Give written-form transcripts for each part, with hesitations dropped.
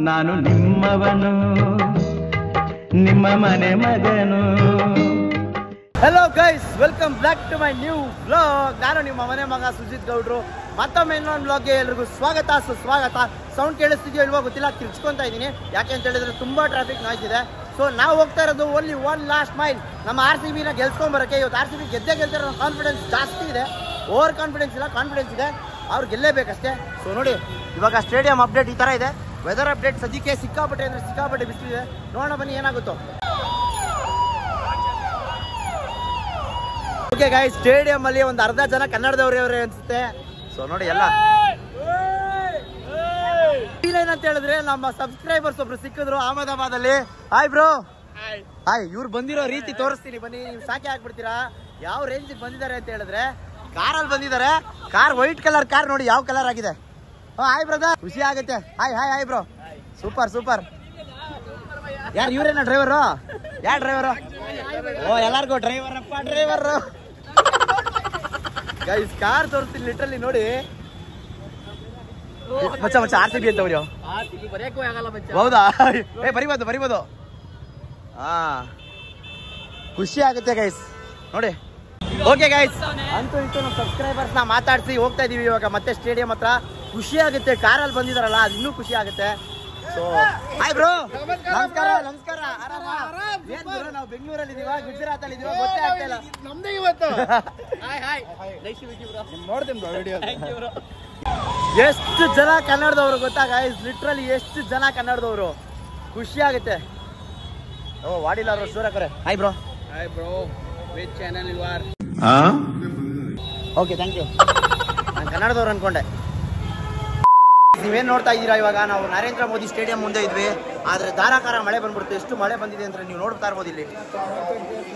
ನಾನು ನಿಮ್ಮವನು ನಿಮ್ಮ ಮನೆ ಮಗನು. Hello guys, welcome back to my new vlog. ನಾನು ನಿಮ್ಮ ಮನೆ ಮಗ ಸುಜಿತ್ ಗೌಡ್ರು. ಮತ್ತೊಮ್ಮೆ ಇನ್ನೊಂದು ವ್ಲಾಗ್ಗೆ ಎಲ್ರಿಗೂ ಸ್ವಾಗತ ಸುಸ್ವಾಗತ. ಸೌಂಡ್ ಕೇಳಿಸ್ತಿದೆಯೋ ಇಲ್ವೋ ಗೊತ್ತಿಲ್ಲ, ಕಿರ್ಚ್ಕೊಂತ ಇದ್ದೀನಿ. ಯಾಕೆ ಅಂತ ಹೇಳಿದ್ರೆ ತುಂಬಾ ಟ್ರಾಫಿಕ್ ನಾಯ್ಸ್ ಇದೆ. ಸೊ ನಾವು ಹೋಗ್ತಾ ಇರೋದು ಓನ್ಲಿ ಒನ್ ಲಾಸ್ಟ್ ಮೈಲ್, ನಮ್ಮ RCB ಗೆಲ್ಸ್ಕೊಂಬರಕ್ಕೆ. ಇವತ್ತು RCB ಗೆದ್ದಿರೋ ಕಾನ್ಫಿಡೆನ್ಸ್ ಜಾಸ್ತಿ ಇದೆ. ಓವರ್ ಕಾನ್ಫಿಡೆನ್ಸ್ ಇಲ್ಲ, ಕಾನ್ಫಿಡೆನ್ಸ್ ಇದೆ. ಅವ್ರು ಗೆಲ್ಲೇಬೇಕಷ್ಟೇ. ಸೊ ನೋಡಿ, ಇವಾಗ ಸ್ಟೇಡಿಯಂ ಅಪ್ಡೇಟ್ ಈ ಥರ ಇದೆ. ವೆದರ್ ಅಪ್ಡೇಟ್ ಸದ್ಯಕ್ಕೆ ಸಿಕ್ಕಾಪಟ್ಟೆ ಅಂದರೆ ಸಿಕ್ಕಾಪಟ್ಟೆ ಬಿಸಿಲಿದೆ. ನೋಡೋಣ ಬನ್ನಿ ಏನಾಗುತ್ತೋ. ಓಕೆ ಗಾಯ್ಸ್, ಸ್ಟೇಡಿಯಂ ಅಲ್ಲಿ ಒಂದು ಅರ್ಧ ಜನ ಕನ್ನಡದವ್ರೆ ಅನ್ಸುತ್ತೆ. ಸೊ ನೋಡಿ ಎಲ್ಲ ಏನಂತ ಹೇಳಿದ್ರೆ, ನಮ್ಮ ಸಬ್ಸ್ಕ್ರೈಬರ್ಸ್ ಒಬ್ರು ಸಿಕ್ಕಿದ್ರು ಅಹಮದಾಬಾದ್ ಅಲ್ಲಿ. Hi bro. ಹಾಯ್. ಇವ್ರು ಬಂದಿರೋ ರೀತಿ ತೋರಿಸ್ತೀನಿ ಬನ್ನಿ, ನೀವು ಸಾಕೆ ಹಾಕ್ಬಿಡ್ತೀರಾ ಯಾವ ರೇಂಜ್ ಬಂದಿದ್ದಾರೆ ಅಂತ ಹೇಳಿದ್ರೆ. ಕಾರಲ್ಲಿ ಬಂದಿದ್ದಾರೆ. ಕಾರ್ ವೈಟ್ ಕಲರ್ ಕಾರ್, ನೋಡಿ ಯಾವ ಕಲರ್ ಆಗಿದೆ. ಹಾಯ್ ಬ್ರದರ್, ಖುಷಿ ಆಗುತ್ತೆ. Hi hi hi bro. Super super. ಯಾರು ಇವ್ರೇನ ಡ್ರೈವರು? ಯಾರು ಡ್ರೈವರು? ಓ ಎಲ್ಲಾರ್ಗು ಡ್ರೈವರ್ ಅಪ್ಪ, ಡ್ರೈವರ್. ಗೈಸ್ ಕಾರ್ ತೋರಿಸ್ತೀನಿ ಲಿಟ್ರಲಿ ನೋಡಿ. ಮಚ್ಚ RCB ಅಂತ ಅವ್ರು. ಹೌದಾ? ಬರಿಬೋದು. ಹಾ, ಖುಷಿ ಆಗುತ್ತೆ ಗೈಸ್ ನೋಡಿ. ಓಕೆ ಗೈಸ್, ಅಂತೂ ಇಂತೂ ನಮ್ಮ ಸಬ್ಸ್ಕ್ರೈಬರ್ಸ್ ನ ಮಾತಾಡಿಸಿ ಹೋಗ್ತಾ ಇದೀವಿ ಇವಾಗ ಮತ್ತೆ ಸ್ಟೇಡಿಯಂ ಹತ್ರ. ಖುಷಿ ಆಗುತ್ತೆ, ಕಾರಲ್ಲಿ ಬಂದಿದಾರಲ್ಲ ಅದು ಇನ್ನೂ ಖುಷಿ ಆಗುತ್ತೆ. So hi bro. ನಮಸ್ಕಾರ. ಏನ್ ಬ್ರೋ, ನಾವು ಬೆಂಗಳೂರಲ್ಲಿ ಇದೀವ, ಗುಜರಾತ್ ಅಲ್ಲಿ ಇದೀವ, ಗೊತ್ತೇ ಆಗ್ತಾ ಇಲ್ಲ ನಮ್ದೇ ಇವತ್ತು. ಎಷ್ಟು ಜನ ಕನ್ನಡದವರು ಗೊತ್ತಾ ಗೈಸ್, ಲಿಟ್ರಲಿ ಎಷ್ಟು ಜನ ಕನ್ನಡದವರು. ಖುಷಿ ಆಗುತ್ತೆ. ಓ ವಾಡಿಲ್ಲ ಅವರು ಸೂರಕರೆ. Hi bro. Which channel you are? Okay thank you. ನಾನು ಕನ್ನಡದವ್ರು ಅನ್ಕೊಂಡೆ. ನೀವೇನ್ ನೋಡ್ತಾ ಇದ್ದೀರಾ, ಇವಾಗ ನಾವು ನರೇಂದ್ರ ಮೋದಿ ಸ್ಟೇಡಿಯಂ ಮುಂದೆ ಇದ್ವಿ. ಆದ್ರೆ ಧಾರಾಕಾರ ಮಳೆ ಬಂದ್ಬಿಡ್ತು. ಎಷ್ಟು ಮಳೆ ಬಂದಿದೆ ಅಂತ ನೀವು ನೋಡ್ತಾ ಇರ್ಬೋದು. ಇಲ್ಲಿ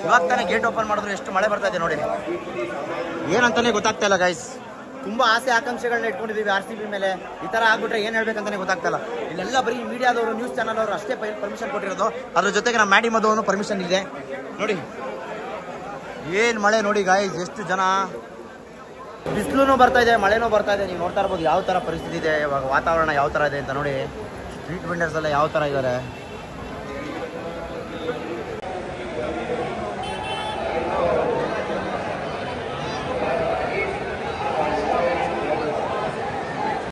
ಇವಾಗ ತಾನೇ ಗೇಟ್ ಓಪನ್ ಮಾಡಿದ್ರು ಎಷ್ಟು ಮಳೆ ಬರ್ತಾ ಇದೆ ನೋಡಿ. ಏನಂತಾನೆ ಗೊತ್ತಾಗ್ತಾ ಇಲ್ಲ ಗೈಸ್. ತುಂಬಾ ಆಸೆ ಆಕಾಂಕ್ಷೆಗಳನ್ನ ಇಟ್ಕೊಂಡಿದೀವಿ RCB ಮೇಲೆ. ಈ ತರ ಆಗ್ಬಿಟ್ರೆ ಏನ್ ಹೇಳ್ಬೇಕಂತಾನೆ ಗೊತ್ತಾಗ್ತಾ ಇಲ್ಲ. ಇಲ್ಲೆಲ್ಲ ಬರೀ ಮೀಡಿಯಾದವರು, ನ್ಯೂಸ್ ಚಾನಲ್ ಅವರು ಅಷ್ಟೇ ಪರ್ಮಿಷನ್ ಕೊಟ್ಟಿರೋದು. ಅದ್ರ ಜೊತೆಗೆ ನಮ್ಮ ಮ್ಯಾಡಿ ಮಧು ಪರ್ಮಿಷನ್ ಇದೆ ನೋಡಿ. ಏನ್ ಮಳೆ ನೋಡಿ ಗಾಯ್ಸ್, ಎಷ್ಟು ಜನ. ಬಿಸಿಲು ಬರ್ತಾ ಇದೆ, ಮಳೆನೂ ಬರ್ತಾ ಇದೆ. ನೀವು ನೋಡ್ತಾ ಇರ್ಬೋದು ಯಾವ ತರ ಪರಿಸ್ಥಿತಿ ಇದೆ ಇವಾಗ, ವಾತಾವರಣ ಯಾವ ತರ ಇದೆ ಅಂತ ನೋಡಿ. ಸ್ಟ್ರೀಟ್ ವೆಂಡರ್ಸ್ ಎಲ್ಲ ಯಾವ ತರ ಇದ್ದಾರೆ.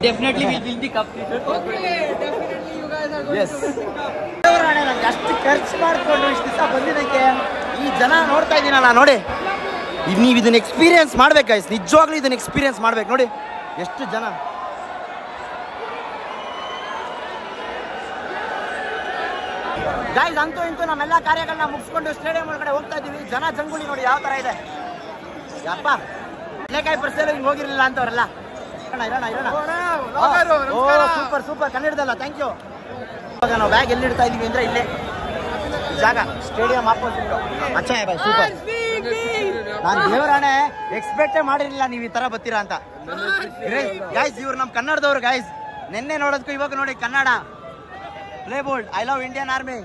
Definitely we will be cup. Definitely you guys are going to win the cup. ನಾನು ಅಷ್ಟು ಖರ್ಚು ಮಾಡಿಕೊಂಡು ಇಷ್ಟು ದಿವಸ ಬಂದಿದ್ದಕ್ಕೆ ಈ ಜನ ನೋಡ್ತಾ ಇದ್ದೀನಲ್ಲ ನೋಡಿ. ನೀವು ಇದನ್ನ ಎಕ್ಸ್ಪೀರಿಯನ್ಸ್ ಮಾಡ್ಬೇಕು ಗೈಸ್, ನಿಜವಾಗ್ಲೂ ಇದನ್ನ ಎಕ್ಸ್ಪೀರಿಯನ್ಸ್ ಮಾಡ್ಬೇಕು ನೋಡಿ. ಎಷ್ಟು ಜನ. ಗೈಸ್ ಅಂತೂ ಇಂತೂ ನಮ್ಮೆಲ್ಲ ಕಾರ್ಯಗಳನ್ನ ಮುಗಿಸ್ಕೊಂಡು ಸ್ಟೇಡಿಯಂ ಒಳಗಡೆ ಹೋಗ್ತಾ ಇದ್ದೀವಿ. ಜನ ಜಂಗುಳಿ ನೋಡಿ ಯಾವ ತರ ಇದೆ. ಯಪ್ಪ ನೇಕಾಯಿ ಪರಿಸರ ಹಿಂಗೆ ಹೋಗಿರ್ಲಿಲ್ಲ ಅಂತವ್ರಲ್ಲ. ಸೂಪರ್ ಸೂಪರ್ ಕನ್ನಡದಲ್ಲ, ಥ್ಯಾಂಕ್ ಯು. ಇವಾಗ ನಾವು ಬ್ಯಾಗ್ ಎಲ್ಲಿ ಇಡ್ತಾ ಇದೀವಿ ಅಂದ್ರೆ ಇಲ್ಲೇ ಜಾಗ, ಸ್ಟೇಡಿಯಂ ಆಪೋಸಿಟ್. ಅಚ್ಚಾ ಬಾಯ್, ಸೂಪರ್. ನಾನು ದೇವರಾಣೆ ಎಕ್ಸ್ಪೆಕ್ಟೇ ಮಾಡಿರ್ಲಿಲ್ಲ ನೀವು ಈ ತರ ಬರ್ತೀರಾ ಅಂತ. ಗೈಸ್ ಇವ್ರು ನಮ್ಮ ಕನ್ನಡದವ್ರು ಗೈಸ್. ನಿನ್ನೆ ನೋಡೋದಕ್ಕೂ ಇವಾಗ ನೋಡಿ Kannada. Play bold, I love Indian army.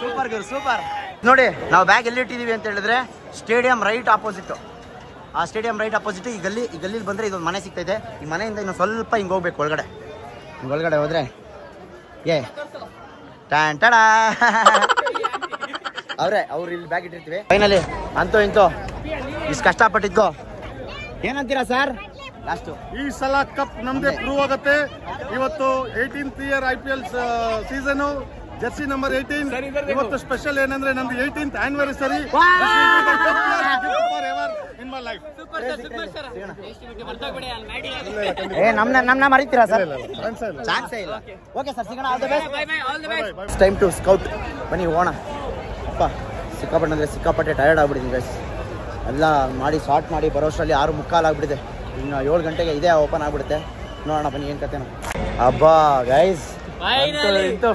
Super Guru, super. ನೋಡಿ ನಾವು ಬ್ಯಾಗ್ ಎಲ್ಲಿ ಇಟ್ಟಿದೀವಿ ಅಂತ ಹೇಳಿದ್ರೆ ಸ್ಟೇಡಿಯಂ ರೈಟ್ ಆಪೋಸಿಟ್. ಆ ಸ್ಟೇಡಿಯಂ ರೈಟ್ ಅಪೋಸಿಟ್ ಈ ಗಲ್ಲಿ ಬಂದರೆ ಇದೊಂದು ಮನೆ ಸಿಗ್ತಾ ಇದೆ. ಈ ಮನೆಯಿಂದ ಇನ್ನು ಸ್ವಲ್ಪ ಹಿಂಗೆ ಹೋಗ್ಬೇಕು ಒಳಗಡೆ. ಒಳಗಡೆ ಹೋದ್ರೆ ಟ್ಯಾನ್ ಟಡಾ ಅವ್ರು ಇಲ್ಲಿ ಬ್ಯಾಗ್ ಇಟ್ಟಿರ್ತೀವಿ. ಫೈನಲಿ ಅಂತೂ ಇಂತೂ ಇಷ್ಟು ಕಷ್ಟಪಟ್ಟಿದ್ದು ಏನಂತೀರಾ ಸರ್? ಲಾಸ್ಟು ಈ ಸಲ ಕಪ್ ನಮ್ದೇ ಪ್ರೂವ್ ಆಗುತ್ತೆ. ಇವತ್ತು 18th year IPL season, Jersey number 18. ಇವತ್ತು ಸ್ಪೆಷಲ್ ಏನಂದ್ರೆ ನಮ್ದು 18th ಆನಿವರ್ಸರಿ. ನಮ್ನ ಮರಿತೀರಾ ಸರ್? ಚಾನ್ಸೇ ಇಲ್ಲ. ಓಕೆ ಸರ್, ಸಿಗೋಣ. All the best. Time to scout. ಬನ್ನಿ ಹೋಗೋಣ. ಅಪ್ಪ ಸಿಕ್ಕಾಪಟ್ಟೆ ಅಂದರೆ ಸಿಕ್ಕಾಪಟ್ಟೆ ಟಯರ್ಡ್ ಆಗ್ಬಿಟ್ಟಿದ್ದೀನಿ ಗೈಸ್. ಎಲ್ಲ ಮಾಡಿ ಶಾರ್ಟ್ ಮಾಡಿ ಬರೋಷ್ಟರಲ್ಲಿ 6:45 ಆಗ್ಬಿಟ್ಟಿದೆ. ಇನ್ನು 7 ಗಂಟೆಗೆ ಇದೇ ಓಪನ್ ಆಗ್ಬಿಡುತ್ತೆ. ನೋಡೋಣ ಬನ್ನಿ ಏನ್ ಕತೆನೋ. ಹಬ್ಬಾ ಗೈಸ್,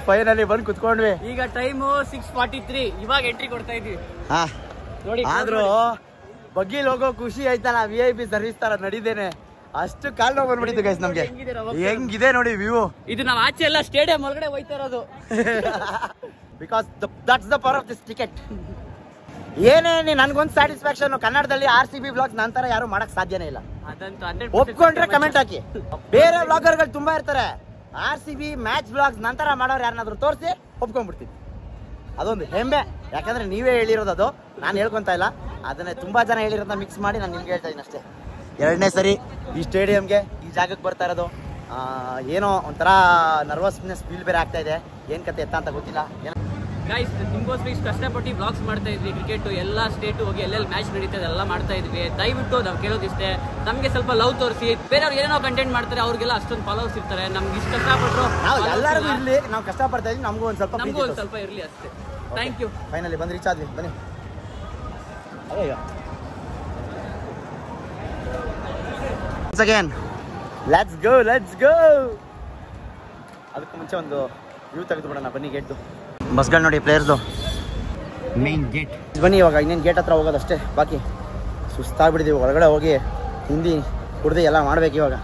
ಫೈನಲಿ ಬಂದು ಕುತ್ಕೊಂಡ್ವಿ. ಈಗ ಟೈಮು 6:43. ಇವಾಗ ಎಂಟ್ರಿ ಕೊಡ್ತಾ ಇದೀವಿ. ಹಾ ನೋಡಿ, ಆದ್ರೂ ಬಗ್ಗಿಲ್ ಹೋಗೋ ಖುಷಿ ಆಯ್ತಲ್ಲ. VIP ಸರ್ವಿಸ್ ತರ ನಡೀದೇನೆ. ಅಷ್ಟು ಕಾಲ್ ನೋವು ಬಂದ್ಬಿಟ್ಟಿತ್ತು ಗೈಸ್ ನಮ್ಗೆ. ಹೆಂಗಿದೆ ನೋಡಿ ವ್ಯೂ. ಇದು ನಾವು ಆಚೆ ಎಲ್ಲ ಸ್ಟೇಡಿಯಂ ಒಳಗಡೆ ಹೋಯ್ತಾ ಇರೋದು. Because that's the power of this ticket. ಏನೇ ನನ್ಗೊಂದು ಸ್ಯಾಟಿಸ್ಫ್ಯಾಕ್ಷನ್, ಕನ್ನಡದಲ್ಲಿ RCB ಬ್ಲಾಗ್ ನಂತರ ಯಾರು ಮಾಡಕ್ ಸಾಧ್ಯನೇ ಇಲ್ಲ. ಅದಂತೂ 100% ಒಪ್ಕೊಂಡ್ರೆ ಕಮೆಂಟ್ ಹಾಕಿ. ಬೇರೆ ಬ್ಲಾಗರ್ಗಳು ತುಂಬಾ ಇರ್ತಾರೆ. RCB ಮ್ಯಾಚ್ ಬ್ಲಾಗ್ಸ್ ನಂತರ ಮಾಡೋರು ಯಾರನ್ನಾದ್ರೂ ತೋರಿಸಿ ಒಪ್ಕೊಂಡ್ಬಿಡ್ತೀನಿ. ಅದೊಂದು ಹೆಮ್ಮೆ, ಯಾಕಂದ್ರೆ ನೀವೇ ಹೇಳಿರೋದು, ಅದು ನಾನು ಹೇಳ್ಕೊಂತ ಇಲ್ಲ. ಅದನ್ನೇ ತುಂಬಾ ಜನ ಹೇಳಿರೋದನ್ನ ಮಿಕ್ಸ್ ಮಾಡಿ ನಾನು ನಿಮ್ಗೆ ಹೇಳ್ತಾ ಇದ್ದೀನಿ ಅಷ್ಟೇ. 2ನೇ ಸರಿ ಈ ಸ್ಟೇಡಿಯಂಗೆ, ಈ ಜಾಗಕ್ಕೆ ಬರ್ತಾ ಇರೋದು. ಏನೋ ಒಂಥರ ನರ್ವಸ್ನೆಸ್ ಫೀಲ್ ಬೇರೆ ಆಗ್ತಾ ಇದೆ. ಏನ್ ಕತೆ ಎತ್ತ ಅಂತ ಗೊತ್ತಿಲ್ಲ. ಗೈಸ್, ನಿಮ್ಗೋಸ್ಕರ ಇಷ್ಟು ಕಷ್ಟಪಟ್ಟು ಬ್ಲಾಗ್ಸ್ ಮಾಡ್ತಾ ಇದ್ವಿ. ಕ್ರಿಕೆಟ್ ಎಲ್ಲ ಸ್ಟೇಟು ಹೋಗಿ ಎಲ್ಲೆಲ್ಲಿ ಮ್ಯಾಚ್ ನಡೀತದೆ ಎಲ್ಲ ಮಾಡ್ತಾ ಇದ್ವಿ. ದಯವಿಟ್ಟು ನಾವು ಕೇಳೋದಿಷ್ಟೇ, ನಮಗೆ ಸ್ವಲ್ಪ ಲವ್ ತೋರಿಸಿ. ಬೇರೆಯವ್ರು ಏನೋ ಕಂಟೆಂಟ್ ಮಾಡ್ತಾರೆ, ಅವ್ರಿಗೆಲ್ಲ ಅಷ್ಟೊಂದು ಫಾಲೋವರ್ಸ್ ಇರ್ತಾರೆ. ನಮ್ಗೆ ಇಷ್ಟು ಕಷ್ಟಪಟ್ಟರು ನಾವು ಎಲ್ಲರಿಗೂ ಇರಲಿ, ನಾವು ಕಷ್ಟಪಡ್ತಾ ಇದ್ವಿ, ನಮಗೂ ಒಂದು ಸ್ವಲ್ಪ ಇರಲಿ ಅಷ್ಟೇ. Thank you. ಫೈನಲಿ ಬಂದು ರೀಚ್ ಆದ್ವಿ. ಬನ್ನಿ. Again let's go. ಅದಕ್ಕೆ ಮುಂಚೆ ಒಂದು ವ್ಯೂ ತೆಗೆದು ಬಿಡೋಣ ಬನ್ನಿ. ಗೇಟ್ದು ಬಸ್ಗಳು ನೋಡಿ, ಪ್ಲೇಯರ್ದು ಮೇನ್ ಗೇಟ್. ಬನ್ನಿ, ಇವಾಗ ಇನ್ನೇನು ಗೇಟ್ ಹತ್ರ ಹೋಗೋದಷ್ಟೇ ಬಾಕಿ. ಸುಸ್ತಾಗ್ಬಿಟ್ಟಿದ್ದೀವಿ. ಒಳಗಡೆ ಹೋಗಿ ತಿಂದು ಕುಡ್ದು ಎಲ್ಲ ಮಾಡ್ಬೇಕು ಇವಾಗ.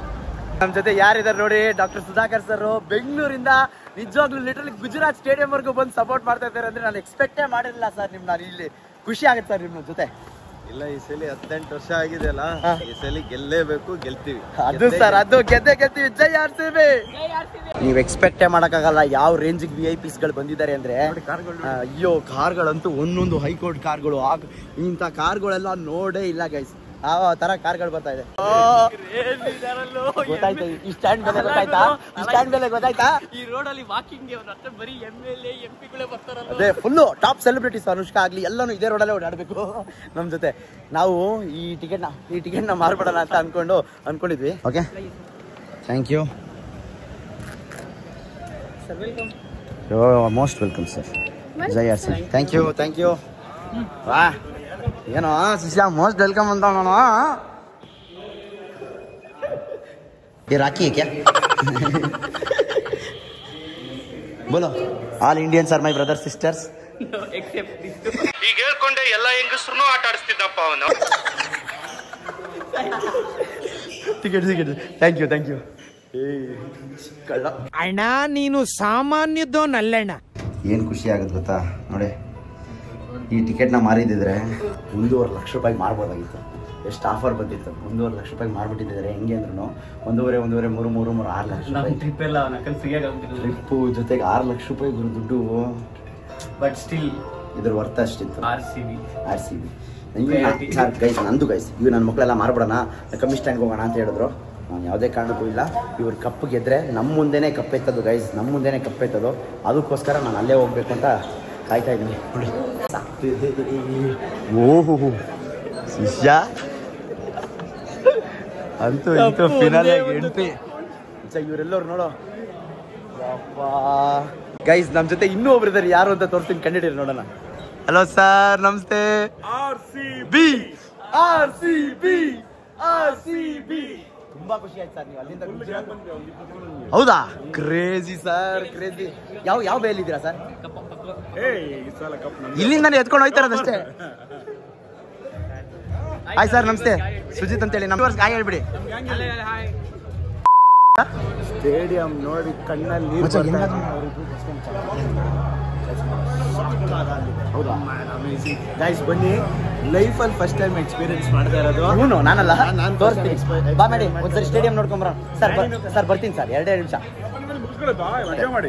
ನಮ್ಮ ಜೊತೆ ಯಾರಿದ್ದಾರೆ ನೋಡಿ, ಡಾಕ್ಟರ್ ಸುಧಾಕರ್ ಸರ್, ಬೆಂಗಳೂರಿಂದ. ನಿಜವಾಗ್ಲೂ ಲಿಟರಲಿ ಗುಜರಾತ್ ಸ್ಟೇಡಿಯಂವರೆಗೂ ಬಂದು ಸಪೋರ್ಟ್ ಮಾಡ್ತಾ ಇದ್ದಾರೆ ಅಂದ್ರೆ ನಾನು ಎಕ್ಸ್ಪೆಕ್ಟೇ ಮಾಡಿರಲಿಲ್ಲ ಸರ್. ನಾನು ಇಲ್ಲಿ ಖುಷಿ ಆಗುತ್ತೆ ಸರ್ ನಿಮ್ಮ ಜೊತೆ. ಇಲ್ಲ, ಈ ಸಲ 18 ವರ್ಷ ಆಗಿದೆ ಅಲ್ಲ, ಈ ಸಲ ಗೆಲ್ಲೇಬೇಕು, ಗೆಲ್ತೀವಿ. ಅದು ಸರ್, ಅದು ಗೆಲ್ತೀವಿ. ಜೈ RCB. ನೀವು ಎಕ್ಸ್ಪೆಕ್ಟೇ ಮಾಡಕ್ಕಾಗಲ್ಲ ಯಾವ ರೇಂಜಿಗೆ VIPs ಗಳು ಬಂದಿದ್ದಾರೆ ಅಂದ್ರೆ. ಅಯ್ಯೋ, ಕಾರ್ಗಳಂತೂ ಒಂದೊಂದು ಹೈಕೋರ್ಟ್ ಕಾರ್ಗಳು. ಇಂಥ ಕಾರ್ಗಳೆಲ್ಲ ನೋಡೇ ಇಲ್ಲ ಗೈಸ್. ಆ ತರ ಕಾರ್ಗಳು ಬರ್ತಾ ಇದೆ. ಗೊತ್ತಾಯ್ತಾ? ಈ ಸ್ಟ್ಯಾಂಡ್ ಬೆಲೆ ಗೊತ್ತಾಯ್ತಾ? ಈ ಸ್ಟ್ಯಾಂಡ್ ಬೆಲೆ ಗೊತ್ತಾಯ್ತಾ? ಈ ರೋಡಲ್ಲಿ ವಾಕಿಂಗ್ ಅಷ್ಟೇ ಬರೀ MLA MP ಬರ್ತಾರಲ್ಲ. ಅದೇ ಫುಲ್ಲು ಟಾಪ್ ಸೆಲೆಬ್ರಿಟೀಸ್. ಅನುಷ್ಕಾ ಆಗ್ಲಿ ಎಲ್ಲಾನು ಇದೇ ರೋಡಲ್ಲೇ ಓಡಾಡಬೇಕು ನಮ್ಮ ಜೊತೆ. ನಾವು ಈ ಟಿಕೆಟ್ನ ಮಾರ್ಬಿಡೋಣ ಅಂತ ಅನ್ಕೊಂಡಿದ್ವಿ. Okay, thank you sir. Welcome. Most welcome sir. ಜೈ RCB. Thank you. ವಾ, ಏನೋ ಶಿಷ್ಯ ಮೋಸ್ಟ್ ವೆಲ್ಕಮ್ ಅಂತ ನೋಡೋಣ. ये राखी है क्या? बोलो, all Indians are my brothers sisters. ಈಗ ಹೇಳ್ಕೊಂಡೆ ಎಲ್ಲ ಹೆಂಗಸ್ರು ಆಟ ಆಡಿಸ್ತಿದ್ದಪ್ಪ ಅವನು. ಟಿಕೆಟ್. Thank you. ಕಳ್ಳ ಅಣ್ಣ, ನೀನು ಸಾಮಾನ್ಯದೋನಲ್ಲಣ್ಣ. ಏನು ಖುಷಿ ಆಗುತ್ತೆ ಗೊತ್ತಾ ನೋಡಿ, ಈ ಟಿಕೆಟ್ನ ಮಾರಿದಿದ್ರೆ 1.5 ಲಕ್ಷ ರೂಪಾಯಿ ಮಾರ್ಬೋದಾಗಿತ್ತು. ಎಷ್ಟು ಆಫರ್ ಬಂದಿತ್ತು. 1.5 ಲಕ್ಷ ರೂಪಾಯಿ ಮಾರ್ಬಿಟ್ಟಿದ್ದಾರೆ. ಹೆಂಗೆ ಅಂದ್ರೂ 1.5 3 6 ಲಕ್ಷ ರೂಪಾಯಿ ಟ್ರಿಪ್ ಎಲ್ಲ ನಕಲ್ ಫ್ರೀಯಾಗಿ ಆಗ್ತಿಲ್ಲ. ಟ್ರಿಪ್ಪು ಜೊತೆಗೆ 6 ಲಕ್ಷ ರೂಪಾಯಿ ದುಡ್ಡು. ಬಟ್ ಸ್ಟಿಲ್ ಇದ್ರ ವರ್ತ್ ಅಷ್ಟಿತ್ತು. RCB. ಸರ್ ಗೈಸ್, ಇವು ನನ್ನ ಮಕ್ಕಳೆಲ್ಲ ಮಾರ್ಬಿಡೋಣ, ಕಮ್ಮಿ ಸ್ಟ್ಯಾಂಡ್ಗೆ ಹೋಗೋಣ ಅಂತ ಹೇಳಿದ್ರು. ನಾನು ಯಾವುದೇ ಕಾರಣಕ್ಕೂ ಇಲ್ಲ. ಇವ್ರು ಕಪ್ಪು ಗೆದ್ರೆ ನಮ್ಮ ಮುಂದೆನೇ ಕಪ್ಪೆತ್ತದು ಗೈಸ್, ನಮ್ಮ ಮುಂದೆನೇ ಕಪ್ಪೆತ್ತದು. ಅದಕ್ಕೋಸ್ಕರ ನಾನು ಅಲ್ಲೇ ಹೋಗ್ಬೇಕು ಅಂತ ಕಾಯ್ತಾ ಇದ್ದೀನಿ. ಓಹೋ ಶಿಷ್ಯ ಅಂತೂ ಫಿನಾಲೆ ಎಂಟ್ರಿ. ಇವರೆಲ್ಲರೂ ನೋಡೋ ಗೈಸ್. ನಮ್ಮ ಜೊತೆ ಇನ್ನೂ ಒಬ್ರು ಇದ್ದಾರೆ, ಯಾರು ಅಂತ ತೋರಿಸ್ತೀನಿ, ಕಂಡಿದ್ದೀರಿ ನೋಡೋಣ. ಹಲೋ ಸರ್, ನಮಸ್ತೆ. RCB. ತುಂಬಾ ಖುಷಿ ಆಯ್ತು ಸರ್, ನೀವು ಅಲ್ಲಿಂದ ಹೌದಾ? Crazy sir, crazy. ಯಾವ ಬೇಲ್ ಇದ್ದೀರಾ ಸರ್? ಇಲ್ಲಿಂದ ಎತ್ಕೊಂಡು ಹೋಯ್ತಾ ಇರೋದಷ್ಟೇ. ಹಾಯ್ ಸರ್, ನಮಸ್ತೆ. ಸುಜಿತ್ ಅಂತೇಳಿ. ನಮ್ಮ ವರ್ಷ ಹಾಯ್ ಹೇಳ್ಬಿಡಿ. ಸ್ಟೇಡಿಯಂ ನೋಡಿ ಕಣ್ಣಲ್ಲಿ ಹೌದಾ? ಗೈಸ್, ಬನ್ನಿ. ಲೈಫಲ್ಲಿ ಫಸ್ಟ್ ಟೈಮ್ ಎಕ್ಸ್ಪೀರಿಯನ್ಸ್ ಮಾಡ್ತಾ ಇರೋದು. ಇವನು ನಾನಲ್ಲ, ನಾನು ತೋರಿಸ್ತೀನಿ. ಬಾ ಮಾಡಿ ಒಂದ್ಸರಿ ಸ್ಟೇಡಿಯಂ ನೋಡ್ಕೊಂಬರ. ಸರ್ ಬರ್ತೀನಿ ಸರ್, 2 ನಿಮಿಷ.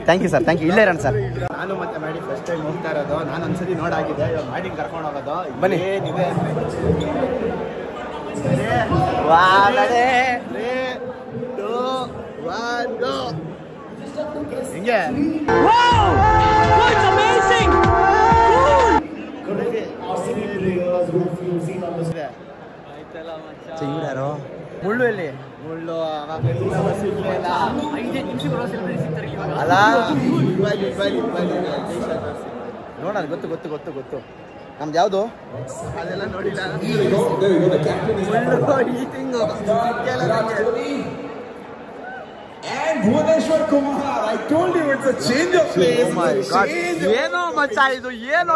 Thank you sir, thank you. ಇಲ್ಲೇ ಇರೋಣ ಸರ್. ನಾನು ಮತ್ತೆ ಮಾಡಿ ಫಸ್ಟ್ ಟೈಮ್ ಹೋಗ್ತಾ ಇರೋದು. ನಾನು ಒಂದ್ಸರಿ ನೋಡಾಗಿದೆ, ಇವಾಗ ಮಾಡಿ ಕರ್ಕೊಂಡು ಹೋಗೋದು. ಬನ್ನಿ. ನೀವೇ ಹಿಂಗೆ ಯಾರು ಮುಳ್ಳು ಎಲ್ಲಿ? ಮುಳ್ಳು ಅಲ್ಲ, ನೋಡೋಣ. ಗೊತ್ತು. ನಮ್ದು ಯಾವುದು? ಅದೆಲ್ಲ ನೋಡಿಲ್ಲ. Bhuvaneshwar Kumar, I told you it's a change of pace. ಏನೋ ಮಚ್ಚ ಇದು, ಏನೋ.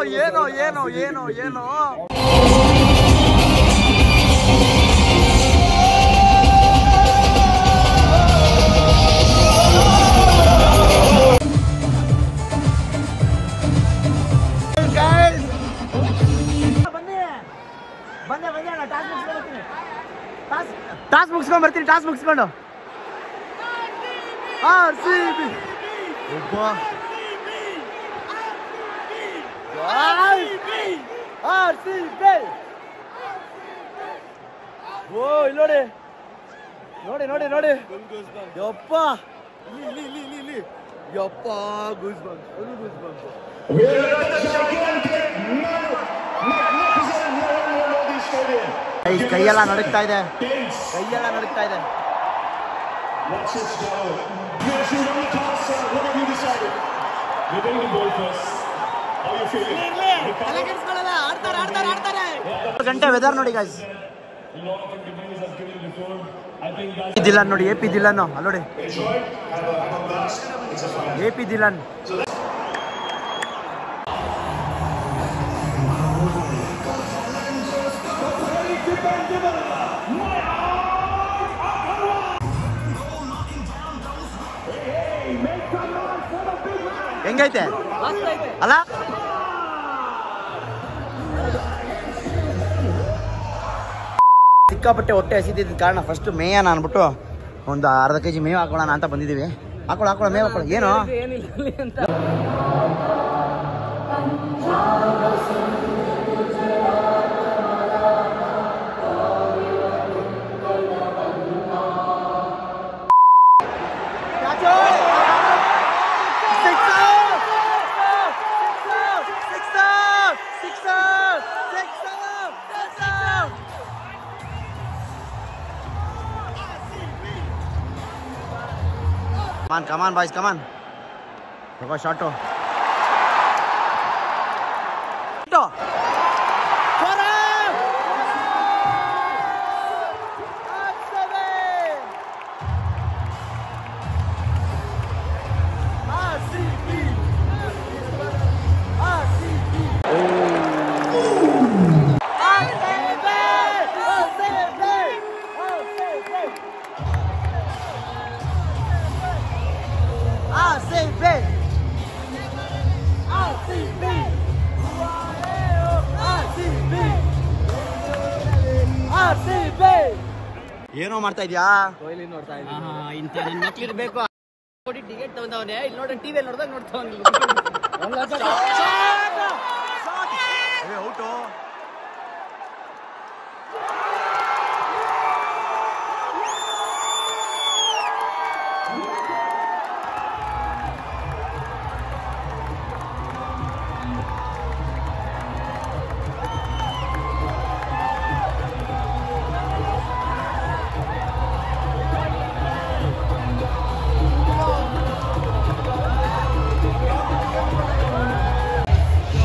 ಟಾಸ್ ಟಾಸ್ ಮುಗಿಸ್ಕೊಂಡು RCB ಓ ಇಲ್ಲಿ ನೋಡಿ ನೋಡಿ ನೋಡಿ ನೋಡಿ ಯಪ್ಪ ಇಲ್ಲಿ ಯಪ್ಪ ಗೂಸ್ ಬಂತು ಕೈಯೆಲ್ಲ ನಡುಕ್ತಾ ಇದೆ ಗಂಟೆ ವೆದರ್ ನೋಡಿ ಗಾಯ್ಸ್ ದಿಲನ್ ನೋಡಿ AP ದಿಲನ್ ಅಲ್ಲಿ ನೋಡಿ AP ದಿಲನ್ ಹೆಂಗೈತೆ ಅಲ್ಲ ಸಿಕ್ಕಾಪಟ್ಟೆ ಹೊಟ್ಟೆ ಹಸಿದಿದ್ದ ಕಾರಣ ಫಸ್ಟ್ ಮೇಯನ ಅನ್ಬಿಟ್ಟು ಒಂದು ಅರ್ಧ kg ಮೇವು ಹಾಕೊಳ್ಳೋಣ ಅಂತ ಬಂದಿದ್ದೀವಿ. ಹಾಕೊಳ್ಳೋ ಮೇವು ಹಾಕೊಳ್ಳೋ ಏನು Come on, boys, come on. Look shot. ಏನೋ ಮಾಡ್ತಾ ಇದ್ಯಾ ಕೊಹ್ಲಿ ನೋಡ್ತಾ ಇರ್ಬೇಕು ಟಿಕೆಟ್ ತಗೊಂಡವನೇ ಇಲ್ಲಿ ನೋಡಿ ಟಿವಿ ನೋಡ್ದಾಗ ಔಟು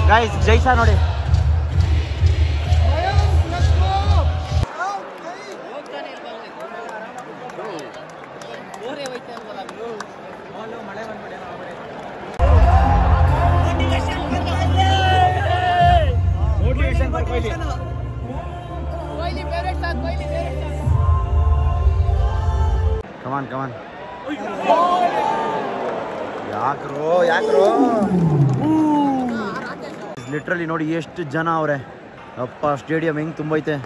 गाइस जैसा ನೋಡಿ ಕಮಾನ್ ಯಾಕ್ರೋ ಲಿಟ್ರಲಿ ನೋಡಿ ಎಷ್ಟು ಜನ ಅವ್ರೆ ಅಪ್ಪ ಸ್ಟೇಡಿಯಂ ಹೆಂಗ್ ತುಂಬೈತೆ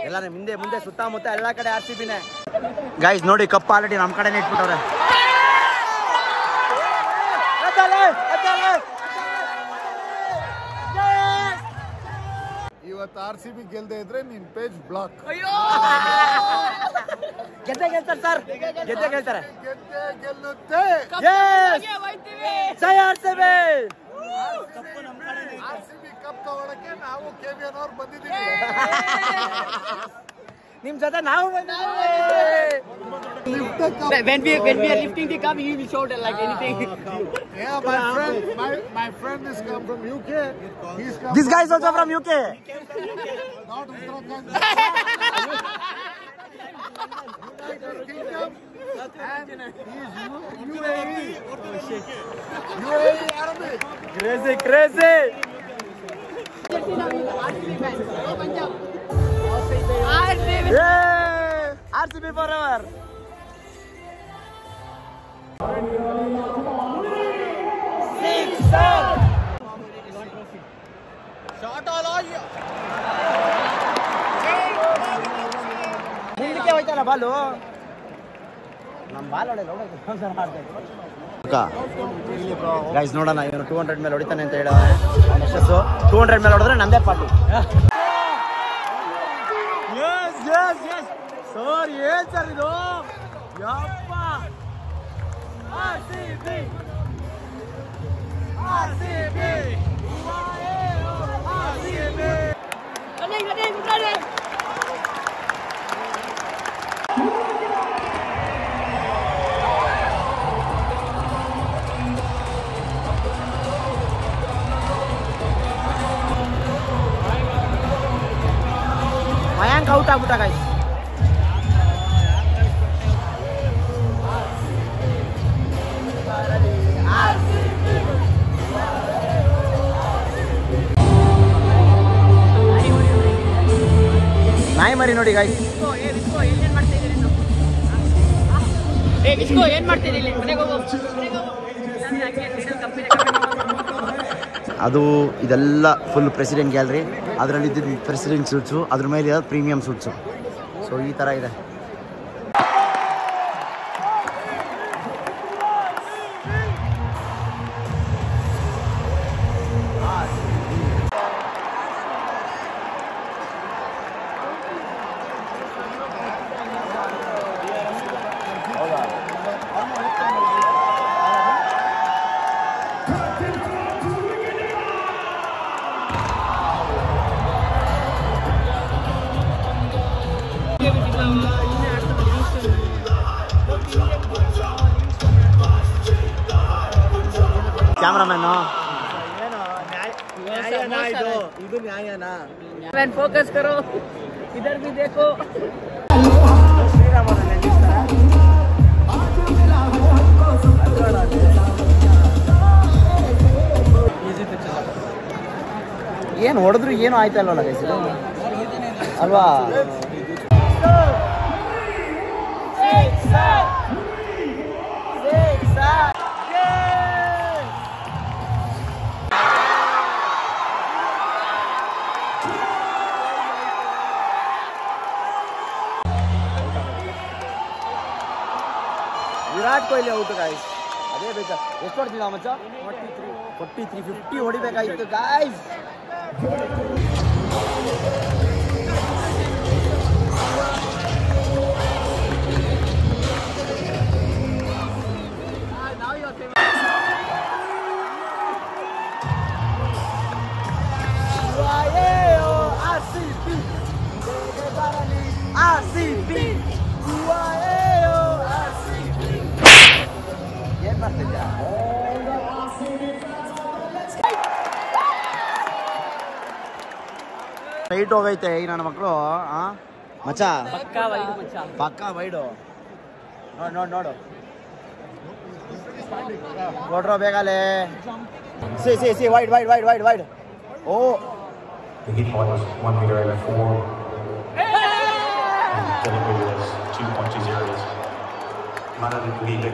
ಎಲ್ಲ ಮುಂದೆ ಸುತ್ತಮುತ್ತ ಎಲ್ಲ ಕಡೆ RCB ನೇ ಗೈಸ್ ನೋಡಿ ಕಪ್ ಆಲ್ರೆಡಿ ನಮ್ಮ ಕಡೆನೇ ಇಟ್ಬಿಟ್ಟವ್ರೆ ಇವತ್ತು RCB ಗೆಲ್ದೆ ಇದ್ರೆ ನಿನ್ ಪೇಜ್ ಬ್ಲಾಕ್. ಗೆಲ್ತಾರೆ ಗೆಲ್ಲುತ್ತೆ ಜೈ RCB. RCB ಕಪ್ ತಗೊಳಕ್ಕೆ ನಾವು KVN ಅವ್ರು ಬಂದಿದ್ದೀವಿ. ನಿಮ್ ಜೊತೆ ನಾವು when we are lifting the cup he will shout like anything. Yeah, my friend is come from UK. This guy is also from UK. Not Uttarakhand. Kingdom and he is UAE. UAE Arabic. Crazy. RCB. RCB forever. ಮುಂದಕ್ಕೆ ಹೋಯ್ತಲ್ಲ ಬಾಲು. ನಮ್ಮ ball ಹೊಡೆಯಲ್ಲ guys. ನೋಡೋಣ ಇವನು 200 ಮೇಲೆ ಹೊಡಿತಾನೆ ಅಂತ ಹೇಳ ಯಶಸ್ಸು. 200 ಮೇಲೆ ಹೊಡೆದ್ರೆ ನಂದೇ ಪಾರ್ಟಿ. ಸರ್ ಏನ್ ಸರ್ ಇದು? ಯಪ್ಪ ಮಯಾಂಕ್ ಔಟ್ ಆಗ್ಬಿಟ್ಟ ಗೈಸ್. ನಾಯಿ ಮರಿ ನೋಡಿ ಗೈಸ್. ಏನ್ ಮಾಡ್ತಿದ್ದೀರಿ? ಅದು ಇದೆಲ್ಲ ಫುಲ್ ಪ್ರೆಸಿಡೆಂಟ್ ಗ್ಯಾಲರಿ. ಅದರಲ್ಲಿ ಇದ್ದಿದ್ದು ಪ್ರೆಸಿಡೆಂಟ್ ಸೂಟ್ಸು, ಅದ್ರ ಮೇಲೆ ಇರೋದು ಪ್ರೀಮಿಯಂ ಸೂಟ್ಸು. ಸೊ ಈ ಥರ ಇದೆ. ಕ್ಯಾಮ್ರಾಮನ್ನು ಇದು ನ್ಯಾಯನಾ? ಫೋಕಸ್ ಕರೋ, ಇದರ್ ಭಿ ದೇಖೋ. ಏನು ಹೊಡೆದ್ರು ಏನು ಆಯ್ತಲ್ವಲ್ಲ ಗೈಸ್ ಅಲ್ವಾ? Virat Kohli out guys. ಅದೇ ಬೇಕಾ? ಎಷ್ಟು ಹೊಡ್ತಿದ್ದ ಮಚ್ಚ? 43 50 ಹೊಡಿಬೇಕಾಗಿತ್ತು ಗಾಯ್ಸ್. ಏನ್ ಮಾಡ್ತಿದ್ಯಾ? ಟೈಟ್ ಹೋಗೈತೆ ಈ ನನ್ನ ಮಕ್ಕಳು. ಮಚ್ಚ ಪಕ್ಕ ವೈಡು. ನೋಡು ನೋಡು ಕೊಡ್ರೋ ಬೇಗಲೇ. See wide wide wide wide wide. ಓ The heat point was 1 meter and 4. And delivery was 2.20. Man of the league.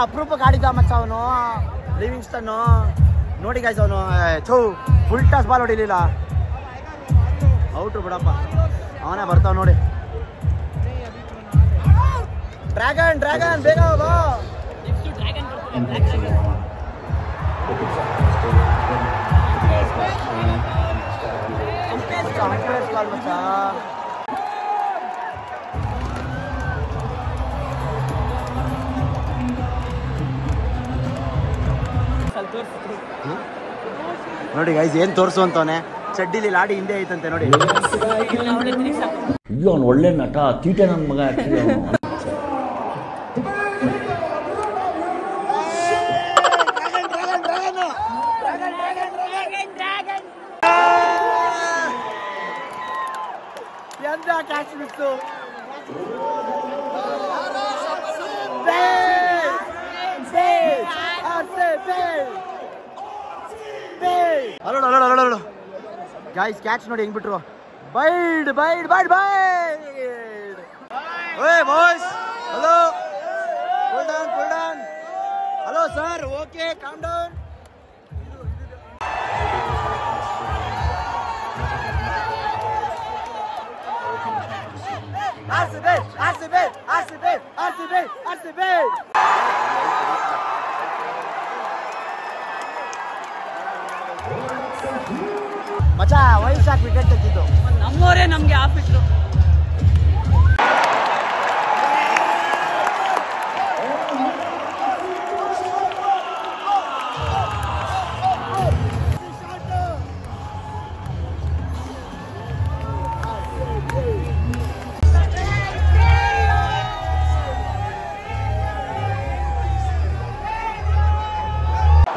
ಅಪರೂಪಕ್ಕೆ ಆಡಿದ್ದ ಮಚ್ಚ ಅವನು ಲಿವಿಂಗ್ಸ್ಟನ್ ನೋಡಿ ಗಾಯ್ಸ್ ಅವನು ಫುಲ್ ಟಾಸ್ ಬಾಲ್ ಹೊಡಿಲಿಲ್ಲ ಔಟು ಬಿಡಪ್ಪ ಅವನೇ ಬರ್ತಾವ ನೋಡಿ ಡ್ರ್ಯಾಗನ್ ಬೇಗ ಹೋಗೋ ಮಚ್ಚ ನೋಡಿ ಗೈಸ್ ಏನ್ ತೋರ್ಸು ಅಂತವನೆ ಚಡ್ಡಿಲಿ ಲಾಡಿ ಹಿಂದೆ ಐತಂತೆ ನೋಡಿ ಇಲ್ಲ ಅವ್ನು ಒಳ್ಳೆ ನಟ ತೀಟೆ ನನ್ನ ಮಗ ಎಂತ ಕ್ಯಾಚ್ ಬಿತ್ತು ಅಲೋಡು ಗಾಯ್ಸ್ ಕ್ಯಾಚ್ ನೋಡಿ ಹೆಂಗ್ ಬಿಟ್ರು ಬೈಡ್ ಓಯ್ boys hello cool down hello sir okay calm down RCB ಮಚ್ಚ ವಯಸ್ಸಾಗಿ ವಿಕೆಟ್ ತೆಗೆದಿದ್ದು ನಮ್ಮವರೇ ನಮ್ಗೆ ಆಫಿಟ್ರು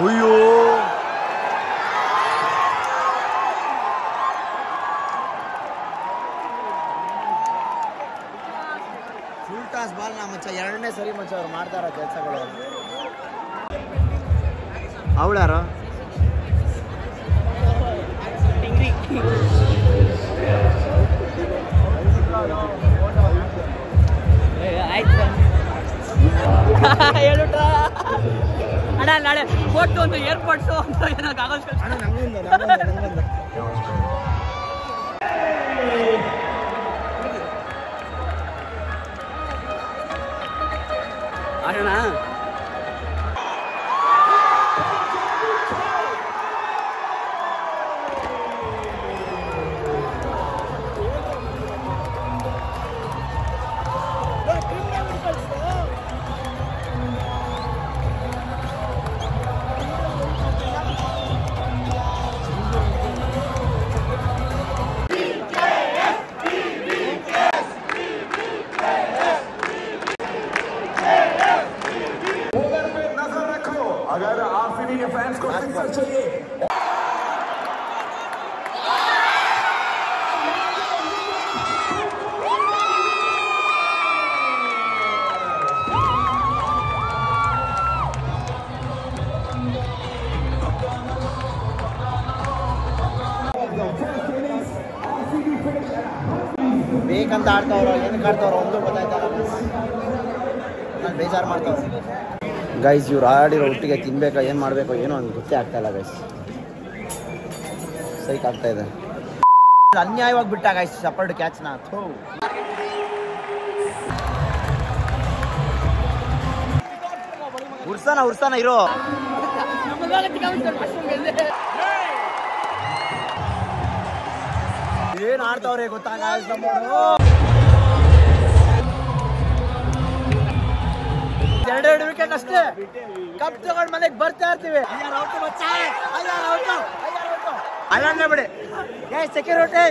ಅಯ್ಯೋ ಫುಲ್ ಟಾಸ್ ಬಾಲ್ ನಾ ಮಚ್ಚ ಎರಡನೇ ಸರಿ ಮಚ್ಚ ಅವ್ರು ಮಾಡ್ತಾರ ಕೆಲಸಗಳು ಅವಳ್ಯಾರು ಆಯ್ತು ಹೇಳುಟ್ರ ಅಣ್ಣ ನಾಳೆ ಫೋಟೋ ಒಂದು ಏರ್ಪೋರ್ಟ್ಸು ಅಂತ ಏನಕ್ಕೆ ಆಗೋದು ಆಡೋಣ अगर आरसीबी के फैंस को सिक्सर चाहिए ಬೇಕಂತ ಆಡ್ತಾವ್ರೋ ಏನಕ್ಕೆ ಆಡ್ತಾವ್ರೋ ಒಂದು ಗೊತ್ತಾಯ್ತಲ್ಲ ನಾನು ಬೇಜಾರು ಮಾಡ್ತಾವ್ರೆ ಗೈಸ್ ಇವ್ರು ಆಡಿರೋ ಒಟ್ಟಿಗೆ ತಿನ್ಬೇಕಾ ಏನು ಮಾಡಬೇಕು ಏನೋ ಒಂದು ಗೊತ್ತೇ ಆಗ್ತಾ ಇಲ್ಲ ಗೈಸ್ ಸೈಕ್ ಆಗ್ತಾ ಇದೆ ಅನ್ಯಾಯವಾಗಿ ಬಿಟ್ಟ ಗೈಸ್ ಸಪರ್ಡ್ ಕ್ಯಾಚ್ನ ಉರ್ಸಾನ ಇರೋ ಏನ್ ಆಡ್ತಾವ್ರೆ ಗೊತ್ತಾಗ ಎರಡೆರಡು ವಿಕೆಟ್ ಅಷ್ಟೇ ಕಪ್ ತಗೊಂಡ್ ಮನೆಗೆ ಬರ್ತಾ ಇರ್ತೀವಿ ಅಲ್ಲೇ ಬಿಡಿ ಸೆಕ್ಯೂರಿಟಿ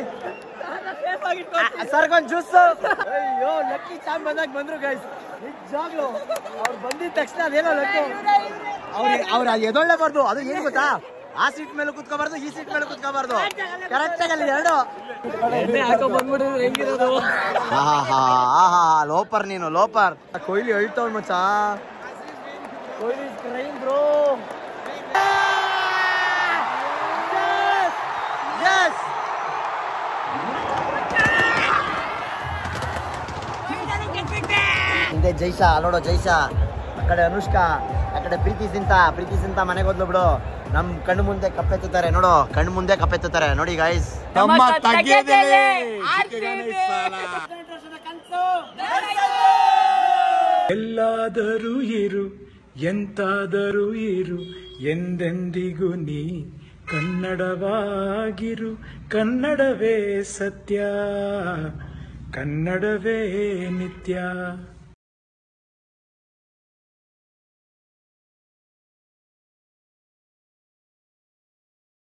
ಸರ್ಗೊಂದ್ ಜ್ಯೂಸ್ ಅಯ್ಯೋ ಲಕ್ಕಿ ಚಾಂಪ್ ಬಂದಾಗ ಬಂದ್ರು ಗೈಸ್ ನಿಜಾಗ್ಲು ಅವ್ರು ಬಂದಿದ ತಕ್ಷಣ ಅದೇನೋ ಲಕ್ಕು ಅವ್ರ ಎದೊಳ್ಳೇಬಾರ್ದು ಅದು ಏನ್ ಗೊತ್ತಾ ಆ ಸೀಟ್ ಮೇಲೆ ಕುತ್ಕೋಬಾರ್ದು ಈ ಸೀಟ್ ಮೇಲೆ ಕುತ್ಕೋಬಾರ್ದು ಕರೆಕ್ಟ್ ಆಗಿ ಅಲ್ಲಿ ಎರಡು ಲೋಪರ್ ನೀನು ಲೋಪರ್ ಕೊಹ್ಲಿ ಹೇಳ್ತವ್ ಮಚ್ಚ ಕೊಹ್ಲಿ ಕ್ರೈಮ್ ಬ್ರೋ ಹಿಂದೆ ಜೈಸಾ ಅಲ್ಲೋಡೋ ಜೈಸಾ ಕಡೆ ಅನುಷ್ಕಾ, ಆ ಕಡೆ ಪ್ರೀತಿ ಸಿಂತ ಮನೆಗೆ ಹೋದ್ಲು ಬಿಡು. ನಮ್ ಕಣ್ಣು ಮುಂದೆ ಕಪ್ಪೆತ್ತುತ್ತಾರೆ ನೋಡು, ಕಣ್ಣು ಮುಂದೆ ಕಪ್ಪೆತ್ತುತ್ತಾರೆ ನೋಡಿ ಗಾಯ್ಸ್. ಎಲ್ಲಾದರೂ ಇರು, ಎಂತಾದರೂ ಇರು, ಎಂದೆಂದಿಗೂ ನೀ ಕನ್ನಡವಾಗಿರು. ಕನ್ನಡವೇ ಸತ್ಯ, ಕನ್ನಡವೇ ನಿತ್ಯ.